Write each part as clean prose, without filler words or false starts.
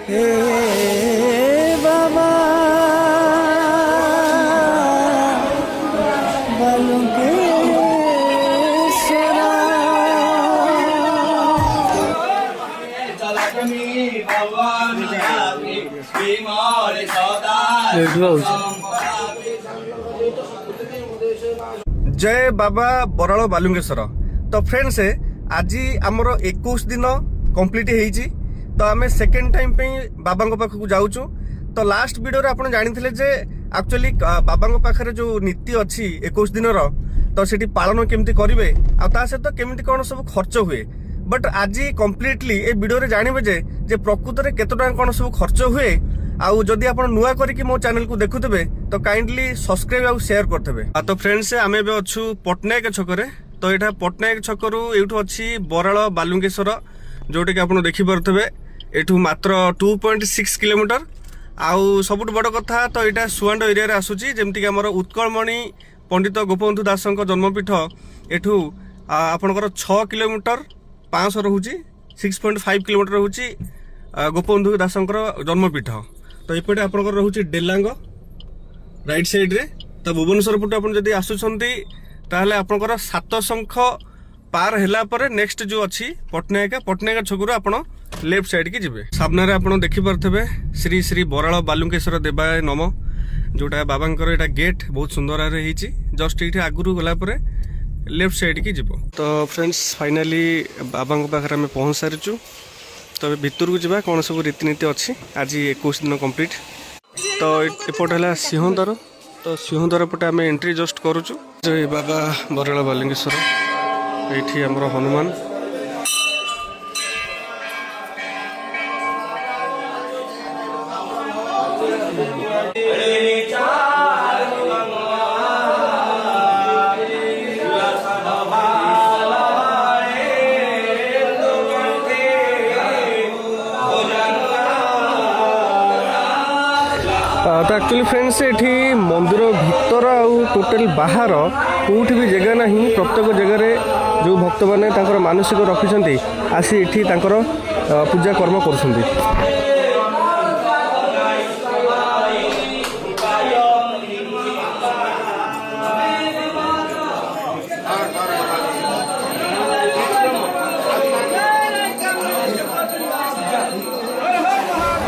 हे बाबा बालुकेश्वरा जय बाबा बराल बालुकेश्वर। तो फ्रेंड्स आज आमर 21 दिन कंप्लीट होईची। तो आम सेकेंड टाइम पे बाबा पाखक जाऊँ। तो लास्ट वीडियो रे आपन जानिथिले जे एक्चुअली बाबा पाखरे जो नीति अच्छी 21 दिन तो सेठी पालन केमती करिवे आ ता सहित केमती कोन सब खर्च हुए। बट आज कंप्लीटली ए वीडियो रे जानिबे जे प्रकृत रे केतो टका कोन सब खर्च हुए। आउ जदि आप नुआ करिक मो चैनल को देखुथे तो काइंडली सब्सक्राइब और शेयर करथे। तो फ्रेंड्स आम ए अच्छु पटनायक छकरे। तो यहाँ पटनायक छकरू एठू अच्छी बराल बालुकेश्वर जोटा कि आप देखिपे एठू मात्र 2.6 किलोमीटर। आउ सबुठ बड़ कथा तो यहाँ सुआंड एरिया आसूची जमती आमर उत्कलमणि पंडित गोपबंधु दास जन्मपीठ एठू आपणकर 6 किलोमीटर 500 रोचे 6.5 किलोमीटर रोचे गोपबंधु दास जन्मपीठ। तो ये आपंकर रोचे डेलांग राइट साइड रे। तो भुवनेश्वर पटू आप आसुंती ताहले आपंकर 7 शंख पार हैला परे नेक्स्ट जो अच्छी पटनायक छकरू आप लेफ्ट साइड की जिवे। सामने आप देखी पारे श्री श्री बराल बालुकेश्वर देवाय नम जोटा बाबांकर एटा गेट बहुत सुंदर है जस्ट ये आगुरी गला लेफ्ट साइड की जीव। तो फ्रेंड्स फाइनाली बाबा पाखे आम पहुँच सारीचु। तो भितर को जावा कौन सब रीतिनीति अच्छी आज 21 दिन कंप्लीट। तो एपट है सिंहद्वार। तो सिंहद्वार पटे आम एंट्री जस्ट करुचु। जय बाबा बराल बालुकेश्वर। ये आमर हनुमान तो एक्चुअली फ्रेंड्स ये मंदिर भितर आउ टोटल बाहर कौट भी जगह ना प्रत्येक जगह जो भक्त मैंने मानसिक रखिंट आसी ये पूजा कर्म कर।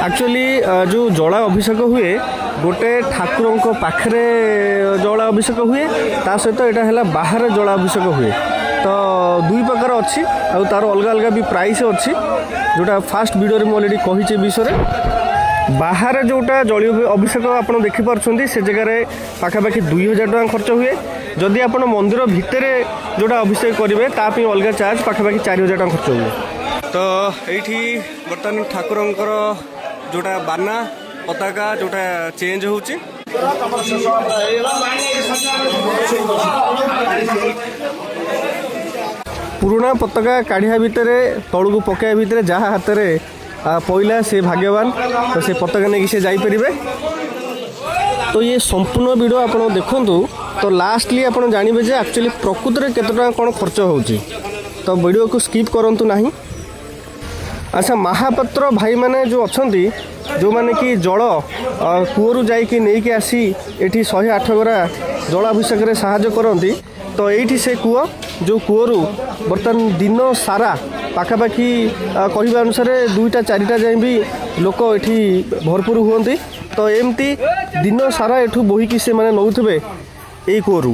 एक्चुअली जो जला अभिषेक हुए गोटे ठाकुर पाखरे जला अभिषेक हुए ता सहित यहाँ है बाहर जला अभिषेक हुए। तो दुई प्रकार अच्छी और तार अलग अलग भी प्राइस अच्छी जोटा फास्ट वीडियो में अलरेडी कही विषय। बाहर जोटा जल अभिषेक आप देखिपुं से जगह पाखापाखि 2000 टका खर्च हुए। जदि आप मंदिर भितर जोटा अभिषेक करेंगे तापी अलग चार्ज पाखापाखि 4000 टका खर्च हुए। तो ये बर्तमान ठाकुरंकर जोटा बाना पताका जोटा चेंज होची पुराना पताका काढ़िया भितर तलू पकाया भितर जहाँ हाथ में पइला से भाग्यवान। तो से पताका नहीं से जापर। तो ये संपूर्ण वीडियो आप देखु। तो लास्टली आप जानवे जे एक्चुअली प्रकृत में केते टका कौन खर्च होची। तो वीडियो को स्किप करंतु नहीं। अच्छा महापात्र भाई माने जो अच्छी जो माने कि जल कूअरु जाइकी नहीं आसी एठी 108 गरा जलाभिषेक रे साहाय्य करती। तो ये से कूଅ जो कूअरु बर्तमान दिन सारा पाखापाखि कहवा अनुसार 2टा 4टा जाए भी लोक ये भरपूर हुए। तो एमती दिन सारा एठू बोहिकी से माने नौथे यही कूअरु।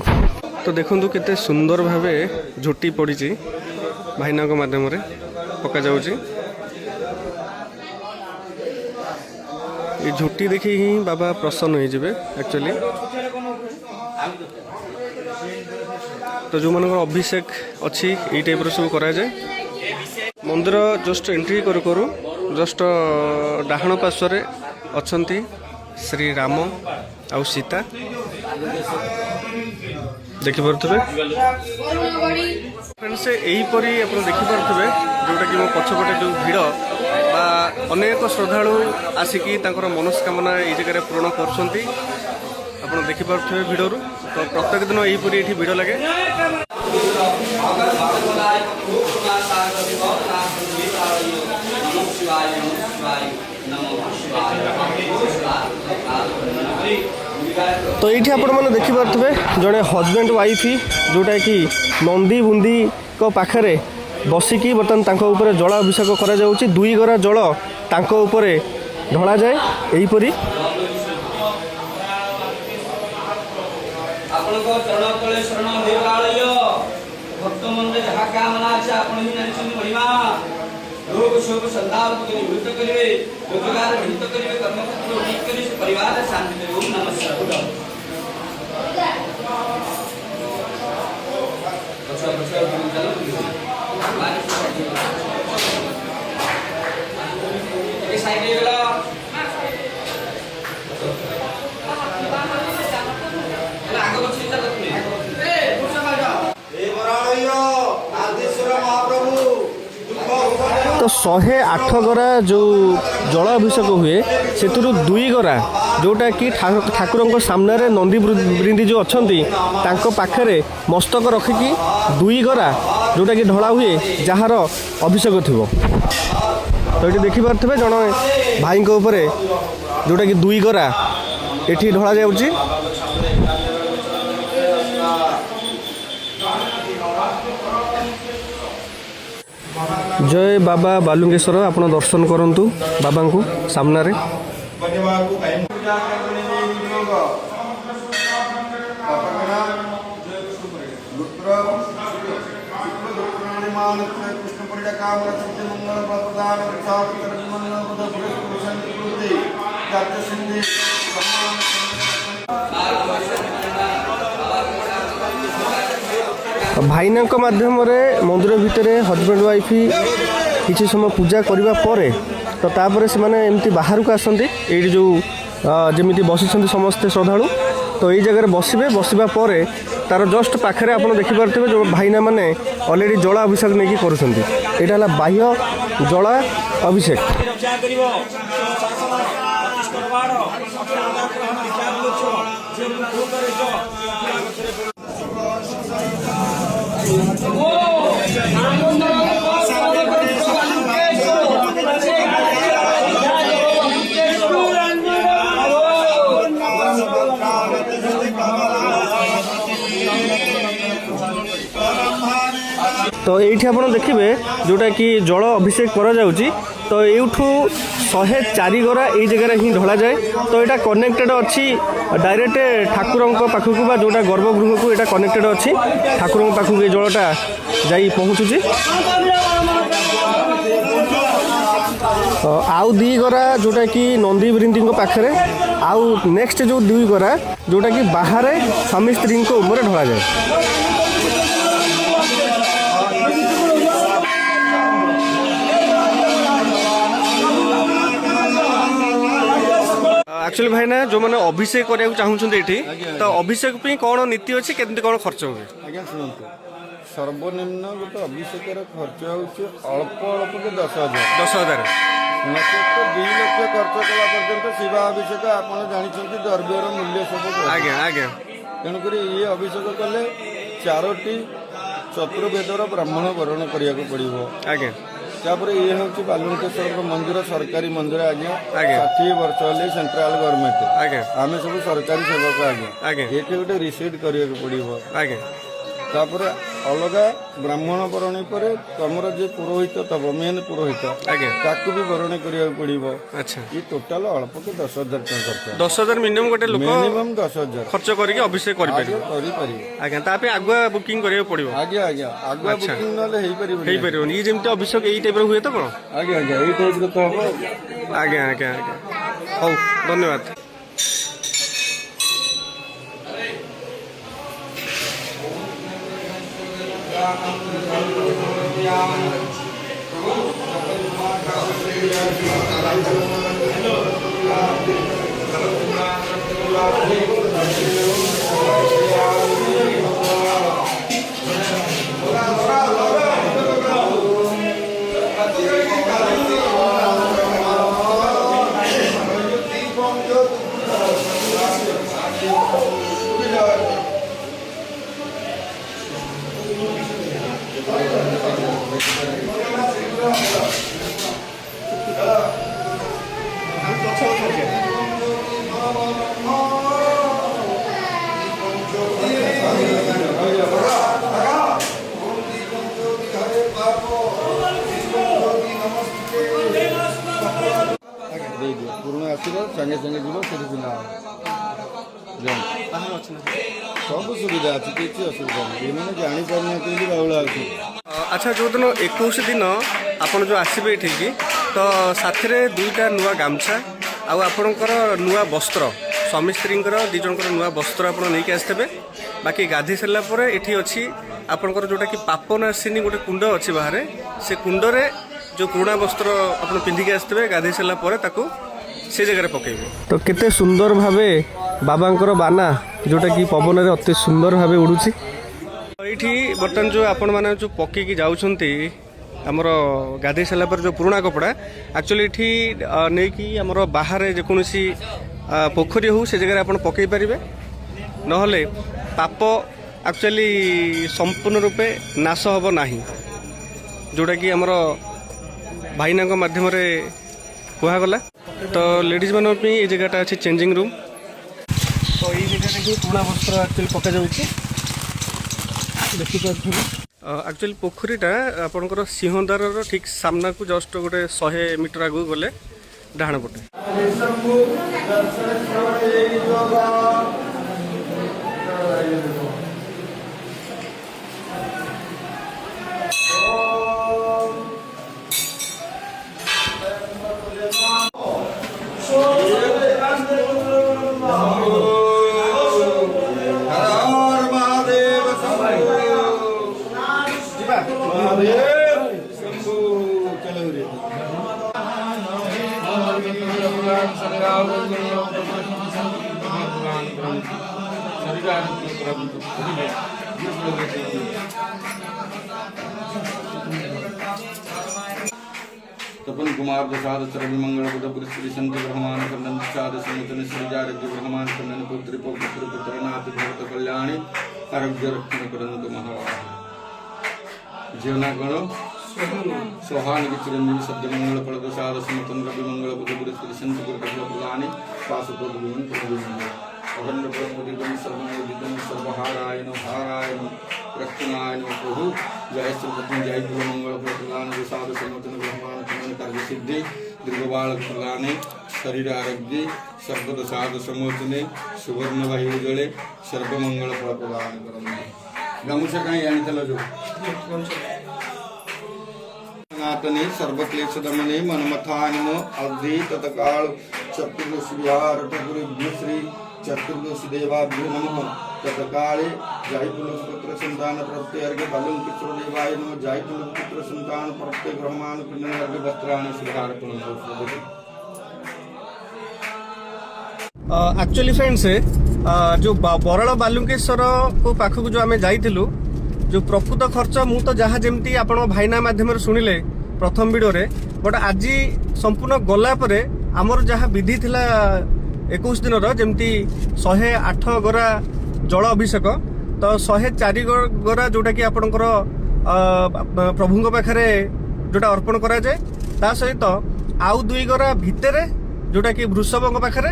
तो देखु केते सुंदर भावे झोटी पड़ी भाईना मध्यम पका जाऊँगी। ये झोटी देखी ही बाबा प्रसन्न हो जाए एक्चुअली। तो जो मन अभिषेक अच्छी ये टाइप सब करा जाए। मंदिर जस्ट एंट्री करू करू जस्ट डाहाण पार्श्वे अच्छा श्री राम आउ सीता देखिपे। फ्रेंड्स यहीपरी आप देखिपे जोटा कि मो पछपटे जो भिड़ बा अनेक श्रद्धालु आसिकी मनस्कामना ये जगह पूरण कर देखिपे भिड़। तो प्रत्येक दिन यहीपरी ये भिड़ लगे। तो ये आपण देखिपे जड़े हजबैंड वाइफ जोटा कि नंदी बुंदी पाखे बसिकी बर्तमान उपर जलाभिषेक करा जाउची। 2 गरा जल तांको उपरे ढला जाए यहीपरी भक्त मन में जहाँ कामना है आपण ही जानिछन महिमा रोग शोक संताप को निवृत्त करिवे रोजगार रहित करिवे कर्म क्षेत्र ठीक करिवे परिवार शांति देवे। ओम नमः शिवाय। अच्छा ये साइड ले लो आगे को चिंता करते ए दूसरा बाजा तो 108 गरा जो जल अभिषेक हुए से 2 गरा जोटा कि ठाकुर सामने नंदी बृंदी जो अच्छा पाखे मस्तक रखिकी 2 गरा जोटा कि ढला हुए जार अभिषेक थी। तो ये देखिपे जन भाई जोटा कि 2 गरा ये ढला जाऊँगी। जय बाबा बालुंगेश्वर आप दर्शन करंतु बाबा को सामना रे। भाईना माध्यम मंदिर भितर हजबैंड वाइफ किसी समय पूजा करने पर तो तापर से माने एमती बाहर को आसती ये जो जमी बसी समस्ते श्रद्धालु तो ये जगह बसबे बसवा पर तार जस्ट पाखे आप देखिपे जो भाईना माने ऑलरेडी जला अभिषेक नहीं कर यहाँ बाह्य जला अभिषेक। तो ये आप देखिए जोटा कि जल अभिषेक करा जाउची तो यूठू 104 गरा ये जगह ही ढला जाए। तो यहाँ कनेक्टेड अच्छी डायरेक्ट ठाकुर पाखक बा जोटा गर्भगृह को यहाँ कनेक्टेड अच्छी ठाकुर पाखक ये जलटा जाई पहुँचुची। आउ 2 गरा जोटा कि नंदी बृंदी पाखे आउ नेक्स्ट जो 2 गरा जोटा कि बाहर स्वामी स्त्री उपर ढला जाए। एक्चुअली भाई ना जो मैंने अभिषेक करने चाहूँगी ये तो अभिषेक कौन नीति अच्छी केमती कौन खर्च हुए? आज्ञा शुणु सर्वनिम्न गोटे अभिषेक खर्च अल्प अल्प के 10,000 नचेत 2 लाख खर्च कला पर्यंत शिवाभिषेक आप जानते द्रव्यर मूल्य सब आज्ञा आज्ञा तेणुक ये अभिषेक कले 4टी चतुर्वेदर ब्राह्मण वर्ण करने को पड़ो। आज्ञा तापर ये हूँ बालुंकेश्वर मंदिर सरकारी मंदिर आज्ञा 60 वर्ष है सेंट्रल गवर्नमेंट आज्ञा आम सब सरकारी सेवक आज्ञा आज्ञा ये गोटे रिसीट करने को पड़ो। आज्ञा तापर अलग ब्राह्मण बरणी पर तुमर जे पुरोहित तब मेन पुरोहित आज्ञा ताकू भी बरणी करने पड़ो। अच्छा ये टोटाल अल्प के 10,000 खर्च 10,000 मिनिमम गोटे लोक मिनिमम 10,000 खर्च करके अभिषेक कर आज्ञा तापे आगुआ बुकिंग करने पड़ो। आज्ञा आज्ञा आगुआ बुकिंग ना पार ये जमी अभिषेक यही टाइप हुए तो कौन? आज्ञा आज्ञा यही टाइप तो हम आज्ञा आज्ञा आज्ञा हौ धन्यवाद। ଆସିବ ସାଙ୍ଗେ ସାଙ୍ଗେ ଯିବ ସେଠି ପିଲା ସବୁ ସୁବିଧା ଅଛି, କିଛି ଅସୁବିଧା ନାହିଁ। ଏମାନେ ଜାଣିପାରୁନାହାନ୍ତି ବୋଲି ବାଉଳା ଅଛି। ଆଚ୍ଛା, ଯେଉଁଦିନ 21 ଦିନ ଆପଣ ଯେଉଁ ଆସିବେ ଏଠିକି, ତ ସାଥିରେ 2ଟା ନୂଆ ଗାମୁଛା ଆଉ ଆପଣଙ୍କର ନୂଆ ବସ୍ତ୍ର, ସ୍ୱାମୀ ସ୍ତ୍ରୀଙ୍କର 2 ଜଣଙ୍କର ନୂଆ ବସ୍ତ୍ର ଆପଣ ନେଇକି ଆସିଥିବେ। ବାକି ଗାଧୋଇ ସାରିଲା ପରେ ଏଠି ଅଛି ଆପଣଙ୍କର ଯେଉଁଟାକି ପାପନାଶିନୀ ଗୋଟେ କୁଣ୍ଡ ଅଛି ବାହାରେ, ସେ କୁଣ୍ଡରେ ଯେଉଁ ପୁରୁଣା ବସ୍ତ୍ର ଆପଣ ପିନ୍ଧିକି ଆସିଥିବେ ଗାଧୋଇ ସାରିଲା ପରେ ତାକୁ ସେ ଜାଗାରେ ପକାଇବେ। ତ କେତେ ସୁନ୍ଦର ଭାବେ ବାବାଙ୍କର ବାନା ଯେଉଁଟାକି ପବନରେ ଅତି ସୁନ୍ଦର ଭାବେ ଉଡ଼ୁଛି। ଏଇଠି ବର୍ତ୍ତମାନ ଯେଉଁ ଆପଣମାନେ ଯେଉଁ ପକେଇକି ଯାଉଛନ୍ତି ଆମର ଗାଧୋଇ ସାରିଲା ପରେ ଯେଉଁ ପୁରୁଣା କପଡ଼ା, ଆକ୍ଚୁଆଲି ଏଠି ନେଇକି ଆମର ବାହାରେ ଯେକୌଣସି ପୋଖରୀ ହେଉ ସେ ଜାଗାରେ ଆପଣ ପକାଇ ପାରିବେ। ନହେଲେ ପାପ ଆକ୍ଚୁଆଲି ସମ୍ପୂର୍ଣ୍ଣ ରୂପେ ନାଶ ହେବ ନାହିଁ, ଯେଉଁଟାକି ଆମର ଭାଇନାଙ୍କ ମାଧ୍ୟମରେ କୁହାଗଲା। ତ ଲେଡ଼ିଜ୍ମାନଙ୍କ ପାଇଁ ଏଇ ଜାଗାଟା ଅଛି ଚେଞ୍ଜିଂ ରୁମ୍। ତ ଏଇ ଜାଗାରେ ହିଁ ପୁରୁଣା ବସ୍ତ୍ର ଆକ୍ଚୁଆଲି ପକାଯାଉଛି, ଦେଖିପାରୁଥିବେ। ଆକ୍ଚୁଆଲି ପୋଖରୀଟା ଆପଣଙ୍କର ସିଂହଦ୍ୱାରର ଠିକ୍ ସାମ୍ନାକୁ ଜଷ୍ଟ ଗୋଟେ 100 ମିଟର ଆଗକୁ ଗଲେ ଡାହାଣ ପଟେ। तपन कुमार प्रसाद सर्व मंगल बुध श्री संत ब्रह्मान कन्दन प्रसाद समुचन श्री आरोग्य ब्रह्मान कन्दन पुत्र पुत्र पुत्रनाथ भक्त कल्याणी आरोग्य रक्षण करंतु महा जीवना गण सोहान की चिरंजीवी शब्द मंगल फल प्रसाद समुचन रवि मंगल बुध श्री संत गुरु कल्याणी पाशुपद विमन प्रभु अखंड प्रभुदिगम सर्वदिगम सर्वहारायण हारायण रक्षणायण प्रभु जय श्री जय गुरु मंगल प्रदान प्रसाद समुचन ब्रह्मान कल्याण कार्य सिद्धि दीर्घबाल कल्याणी शरीर आरोग्य सर्व प्रसाद समोचने सुवर्ण वायु उजळे सर्व मंगल फल प्रदान करंतु। गामुछा कहीं आनितल जो सनातने सर्व क्लेश दमने मनमथानिनो अवधि तत्काल चतुर्दश विहार ठकुर श्री चतुर्दश देवाभ्यो नमः तत्काले जायपुल पुत्र संतान प्रत्यर्घ बलम किशोर देवाय नमः जायपुल पुत्र संतान प्रत्यय ब्रह्मांड पुण्यर्घ वस्त्राणि स्वीकार एक्चुअली फ्रेंड्स जो बराल बालुकेश्वर को पाखक जो आम जाइलु जो प्रकृत खर्च मु तो जहाँ जमती आपण भाईना माध्यम शुणिले प्रथम वीडियो रे, बट आज संपूर्ण गला परे आमर जहाँ विधि थिला 21 दिन जमती 108 गरा जल अभिषेक, तो 104 गरा जोटा कि आपणकर प्रभु पाखरे जोटा अर्पण करा जाए, ता सहित आउ 2 गरा भितर जोटा कि वृषभ पाखरे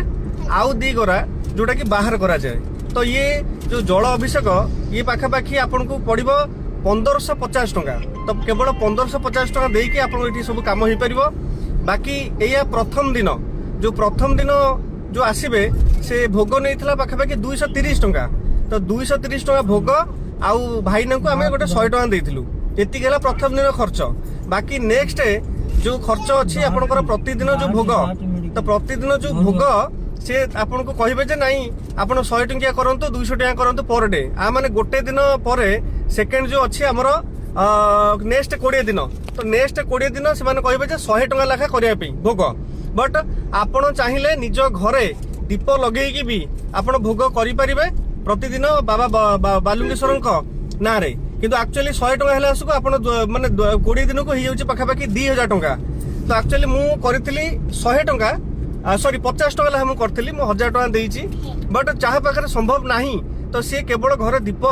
आउ 2 गरा जोटा कि बाहर करा जाए। तो ये जो जल अभिषेक ये पाखापाखि आपन को पड़िबो 1550 टंका। तो केवल 1550 टंका देकी आपन एठी सब काम हो पारिबो। बाकी एया प्रथम दिन जो आसीबे से भोग नैथिला पाखापाखि 230 टंका। तो 230 टंका भोग आउ भाईना को आमे गोटे 100 टंका देइथिलु, एति गेला प्रथम दिन खर्च। बाकी नेक्स्ट जो खर्च अछि आपनकर प्रतिदिन जो भोग, तो प्रतिदिन जो भोग से आपन को कहिबे जे नहीं आपन 100 टंकिया करंतु 200 टंका करंतु पर डे। आ माने गोटे दिन परे सेकेंड जो अछि हमर नेक्स्ट 20 दिन, तो नेक्स्ट 20 दिन से माने कहिबे जे 100 टंका लाखा करिया पे भोग। बट आपन चाहिए निज घरे दीप लगेकी भी आपन भोग करि परिबे प्रतिदिन बाबा बालुकेश्वर ना रे। किंतु एक्चुअली 100 टंका हेला आसको आपन माने 20 दिन को ही जाउची पाखापाखि 2000 टंका। तो एक्चुअली मु करथिली 100 टंका सॉरी 50 टंका हम करथिली, मु 1000 टंका देइची। बट चाहा पाखरे संभव नाही तो सी केवल घर दीप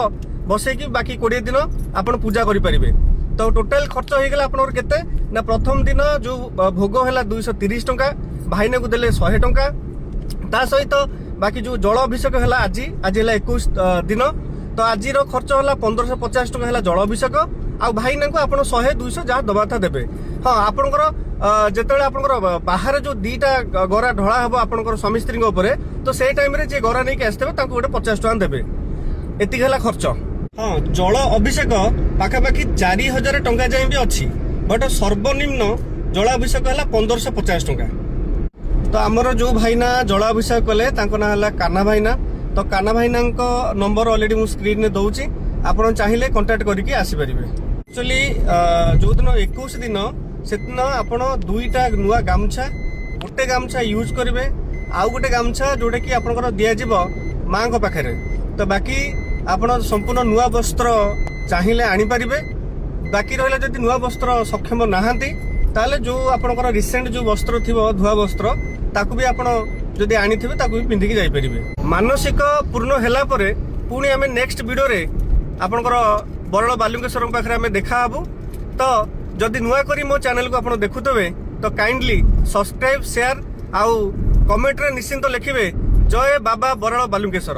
बसेकी बाकी 20 दिन आपन पूजा करि परिबे। तो टोटल खर्च हो गला आपन केते ना प्रथम दिन जो भोग हैला 230 टंका, भाईना को देले 100 टंका, ता सहित बाकी जो जल अभिषेक हैला आज हैला 21 दिन, तो आज रो खर्च हैला 1550 टंका हैला जल अभिषेक। आ भाईना को आपन 100 200 जहाँ दबा था देबे। हाँ आपनकर ଯେତେବେଳେ ଆପଣଙ୍କର ବାହାରେ ଯୋଉ ଦିଟା ଗରା ଢଳା ହବ ଆପଣଙ୍କର ସ୍ୱାମୀ ସ୍ତ୍ରୀଙ୍କ ଉପରେ ତ ସେଇ ଟାଇମରେ ଯିଏ ଗରା ନେଇକି ଆସିଥିବେ ତାଙ୍କୁ ଗୋଟେ 50 ଟଙ୍କା ଦେବେ। ଏତିକି ହେଲା ଖର୍ଚ୍ଚ। ହଁ, ଜଳ ଅଭିଷେକ ପାଖାପାଖି 4000 ଟଙ୍କା ଯାଏଁ ବି ଅଛି, ବଟ୍ ସର୍ବନିମ୍ନ ଜଳ ଅଭିଷେକ ହେଲା 1550 ଟଙ୍କା। ତ ଆମର ଯୋଉ ଭାଇନା ଜଳ ଅଭିଷେକ କଲେ ତାଙ୍କ ନାଁ ହେଲା କାହ୍ନା ଭାଇନା। ତ କାହ୍ନା ଭାଇନାଙ୍କ ନମ୍ବର ଅଲରେଡି ମୁଁ ସ୍କ୍ରିନରେ ଦଉଛି, ଆପଣ ଚାହିଁଲେ କଣ୍ଟାକ୍ଟ କରିକି ଆସିପାରିବେ। ଆକ୍ଚୁଆଲି ଯୋଉଦିନ 21 ଦିନ ସେଦିନ ଆପଣ 2ଟା ନୂଆ ଗାମୁଛା, ଗୋଟେ ଗାମୁଛା ୟୁଜ୍ କରିବେ, ଆଉ ଗୋଟେ ଗାମୁଛା ଯୋଉଟା କି ଆପଣଙ୍କର ଦିଆଯିବ ମାଙ୍କ ପାଖରେ। ତ ବାକି ଆପଣ ସମ୍ପୂର୍ଣ୍ଣ ନୂଆ ବସ୍ତ୍ର ଚାହିଁଲେ ଆଣିପାରିବେ। ବାକି ରହିଲା ଯଦି ନୂଆ ବସ୍ତ୍ର ସକ୍ଷମ ନାହାନ୍ତି ତାହେଲେ ଯୋଉ ଆପଣଙ୍କର ରିସେଣ୍ଟ ଯୋଉ ବସ୍ତ୍ର ଥିବ ଧୁଆ ବସ୍ତ୍ର ତାକୁ ବି ଆପଣ ଯଦି ଆଣିଥିବେ ତାକୁ ବି ପିନ୍ଧିକି ଯାଇପାରିବେ। ମାନସିକ ପୂର୍ଣ୍ଣ ହେଲା ପରେ ପୁଣି ଆମେ ନେକ୍ସଟ ଭିଡିଓରେ ଆପଣଙ୍କର ବରାଳ ବାଲୁଙ୍କେଶ୍ୱରଙ୍କ ପାଖରେ ଆମେ ଦେଖାହବୁ। ତ ଯଦି ନୂଆ କରି ମୋ ଚ୍ୟାନେଲକୁ ଆପଣ ଦେଖୁଥିବେ ତ କାଇଣ୍ଡଲି ସବସ୍କ୍ରାଇବ, ସେୟାର ଆଉ କମେଣ୍ଟରେ ନିଶ୍ଚିନ୍ତ ଲେଖିବେ ଜୟ ବାବା ବରାଳ ବାଲୁଙ୍କେଶ୍ୱର।